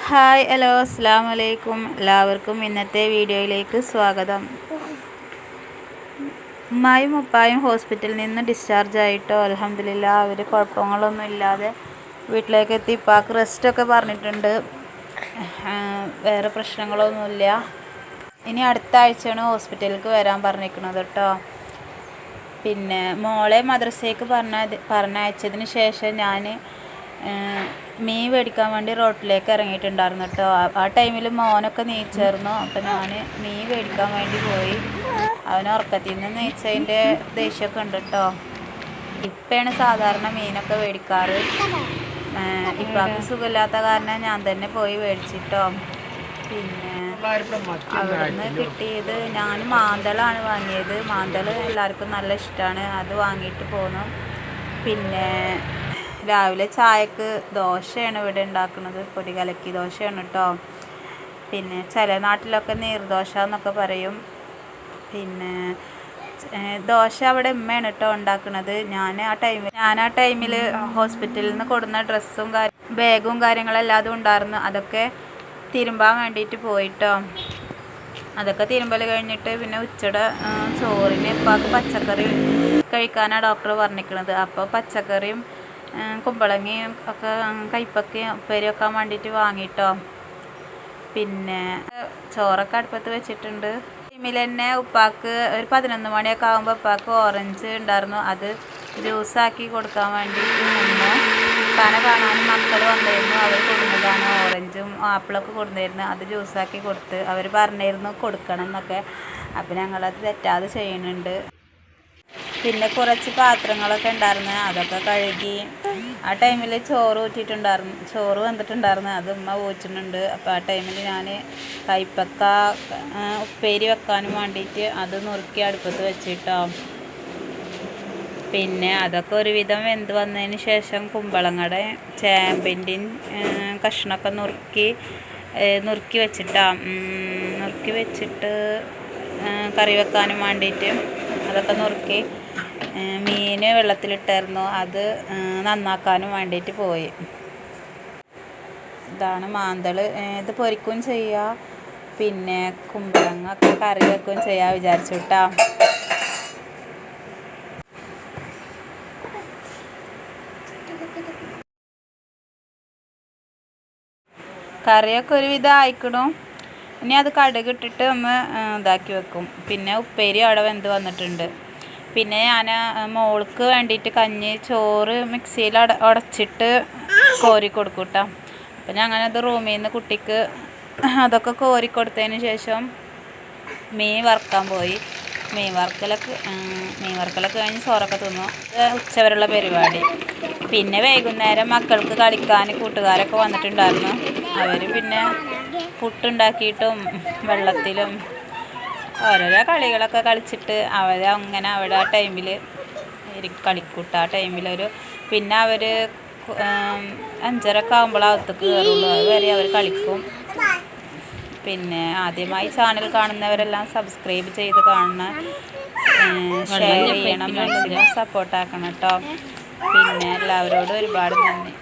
Hi hello അസ്സലാമു അലൈക്കും. എല്ലാവർക്കും ഇന്നത്തെ വീഡിയോയിലേക്ക് സ്വാഗതം. ഉമ്മായും ഉപ്പായും ഹോസ്പിറ്റലിൽ നിന്ന് ഡിസ്ചാർജ് ആയിട്ടോ അൽഹംദുലില്ലാഹ് അവർ കുഴപ്പങ്ങളൊന്നും ഇല്ലാതെ വീട്ടിലേക്ക് എത്തി. ഉപ്പാക്ക് റെസ്റ്റൊക്കെ പറഞ്ഞിട്ടുണ്ട്, വേറെ പ്രശ്നങ്ങളൊന്നുമില്ല. ഇനി അടുത്ത ആഴ്ചയാണ് ഹോസ്പിറ്റലിലേക്ക് വരാൻ പറഞ്ഞിരിക്കുന്നത് കേട്ടോ. പിന്നെ മോളെ മദ്രസയ്ക്ക് പറഞ്ഞയച്ചതിന് ശേഷം ഞാൻ മീൻ മേടിക്കാൻ വേണ്ടി റോട്ടിലേക്ക് ഇറങ്ങിയിട്ടുണ്ടായിരുന്നു കേട്ടോ. ആ ടൈമിൽ മോനൊക്കെ നീച്ചായിരുന്നു. അപ്പോൾ ഞാൻ മീൻ മേടിക്കാൻ വേണ്ടി പോയി. അവൻ ഉറക്കത്തിൽ നിന്ന് നീച്ചതിൻ്റെ ദേഷ്യമൊക്കെ ഉണ്ട് കേട്ടോ. ഇപ്പോഴാണ് സാധാരണ മീനൊക്കെ മേടിക്കാറ്. ഇപ്പാക്ക് സുഖമില്ലാത്ത കാരണം ഞാൻ തന്നെ പോയി മേടിച്ചിട്ടോ. പിന്നെ അവിടുന്ന് കിട്ടിയത് ഞാൻ മാന്തളാണ് വാങ്ങിയത്. മാന്തൾ എല്ലാവർക്കും നല്ല ഇഷ്ടമാണ്, അത് വാങ്ങിയിട്ട് പോന്നു. പിന്നെ രാവിലെ ചായക്ക് ദോശയാണ് ഇവിടെ ഉണ്ടാക്കുന്നത്, പൊടി കലക്കി ദോശയാണ് കേട്ടോ. പിന്നെ ചില നാട്ടിലൊക്കെ നീർദോശ എന്നൊക്കെ പറയും. പിന്നെ ദോശ അവിടെ ഉമ്മയാണ് കേട്ടോ ഉണ്ടാക്കുന്നത്. ഞാൻ ആ ടൈമിൽ ഹോസ്പിറ്റലിൽ നിന്ന് കൊടുന്ന ഡ്രസ്സും ബാഗും കാര്യങ്ങളെല്ലാതും ഉണ്ടായിരുന്നു. അതൊക്കെ തിരുമ്പാൻ വേണ്ടിയിട്ട് പോയിട്ടോ. അതൊക്കെ തിരുമ്പൽ കഴിഞ്ഞിട്ട് പിന്നെ ഉച്ചയുടെ ചോറിന് ഇപ്പാക്ക് പച്ചക്കറി കഴിക്കാനാണ് ഡോക്ടർ പറഞ്ഞിരിക്കുന്നത്. അപ്പോൾ പച്ചക്കറിയും കുമ്പളങ്ങയും ഒക്കെ കൈപ്പക്കയും ഉപ്പേരി വെക്കാൻ വേണ്ടിയിട്ട് വാങ്ങിയിട്ടോ. പിന്നെ ചോറൊക്കെ അടുപ്പത്ത് വെച്ചിട്ടുണ്ട്. ടൈമിൽ തന്നെ ഉപ്പാക്ക് ഒരു 11 മണിയൊക്കെ ആകുമ്പോൾ ഉപ്പാക്ക് ഓറഞ്ച് ഉണ്ടായിരുന്നു, അത് ജ്യൂസാക്കി കൊടുക്കാൻ വേണ്ടി നിന്നു. ഉപ്പാനെ കാണാനും മക്കൾ വന്നിരുന്നു, അവർ കൊടുന്നതാണ്. ഓറഞ്ചും ആപ്പിളൊക്കെ കൊടുന്നിരുന്നു, അത് ജ്യൂസാക്കി കൊടുത്ത്. അവർ പറഞ്ഞിരുന്നു കൊടുക്കണം എന്നൊക്കെ. അപ്പം ഞങ്ങളത് തെറ്റാതെ ചെയ്യുന്നുണ്ട്. പിന്നെ കുറച്ച് പാത്രങ്ങളൊക്കെ ഉണ്ടായിരുന്നു, അതൊക്കെ കഴുകി. ആ ടൈമിൽ ചോറ് വന്നിട്ടുണ്ടായിരുന്നു, അത് ഉമ്മ ഊറ്റുന്നുണ്ട്. അപ്പോൾ ആ ടൈമിൽ ഞാൻ കൈപ്പക്ക ഉപ്പേരി വെക്കാനും വേണ്ടിയിട്ട് അത് നുറുക്കി അടുപ്പത്ത് വെച്ചിട്ടോ. പിന്നെ അതൊക്കെ ഒരുവിധം വെന്ത് വന്നതിന് ശേഷം കുമ്പളങ്ങയുടെ ചേമ്പിൻ്റെയും കഷ്ണമൊക്കെ നുറുക്കി വെച്ചിട്ട് കറി വെക്കാനും വേണ്ടിയിട്ട് അതൊക്കെ നുറുക്കി. മീൻ വെള്ളത്തിലിട്ടായിരുന്നു, അത് നന്നാക്കാനും വേണ്ടിയിട്ട് പോയി. ഇതാണ് മാന്തൾ. ഇത് പൊരിക്കുകയും ചെയ്യുക, പിന്നെ കുമ്പളങ്ങ ഒക്കെ കറി വെക്കുകയും ചെയ്യാൻ വിചാരിച്ചു കേട്ടോ. കറിയൊക്കെ ഒരുവിധം ആയിക്കണു. ഇനി അത് കടുക് ഇട്ടിട്ട് ഒന്ന് ഇതാക്കി വെക്കും. പിന്നെ ഉപ്പേരി അവിടെ വെന്ത് വന്നിട്ടുണ്ട്. പിന്നെ ഞാൻ മോൾക്ക് വേണ്ടിയിട്ട് ചോറ് മിക്സിയിൽ ഉടച്ചിട്ട് കോരി കൊടുക്കും കേട്ടോ. അപ്പം ഞാൻ അങ്ങനെ അത് റൂമിൽ നിന്ന് കുട്ടിക്ക് അതൊക്കെ കോരി കൊടുത്തതിന് ശേഷം മീൻ വറുക്കാൻ പോയി. മീൻ വറുക്കലൊക്കെ കഴിഞ്ഞ് ചോറൊക്കെ തിന്നു. ഉച്ചവരെയുള്ള പരിപാടി. പിന്നെ വൈകുന്നേരം മക്കൾക്ക് കളിക്കാൻ കൂട്ടുകാരൊക്കെ വന്നിട്ടുണ്ടായിരുന്നു. അവർ പിന്നെ പുട്ടുണ്ടാക്കിയിട്ടും വെള്ളത്തിലും ഓരോരോ കളികളൊക്കെ കളിച്ചിട്ട് അവരങ്ങനെ അവിടെ ആ ടൈമിൽ കളിക്കൂട്ട. ആ ടൈമിലൊരു പിന്നെ അവർ 5:30 ആകുമ്പോഴകത്തേക്ക് കയറുള്ളൂ, അതുവരെ അവർ കളിക്കും. പിന്നെ ആദ്യമായി ചാനൽ കാണുന്നവരെല്ലാം സബ്സ്ക്രൈബ് ചെയ്ത് കാണണം, ഷെയർ ചെയ്യണം, മാക്സിമം സപ്പോർട്ടാക്കണം കേട്ടോ. പിന്നെ എല്ലാവരോടും ഒരുപാട് നന്ദി.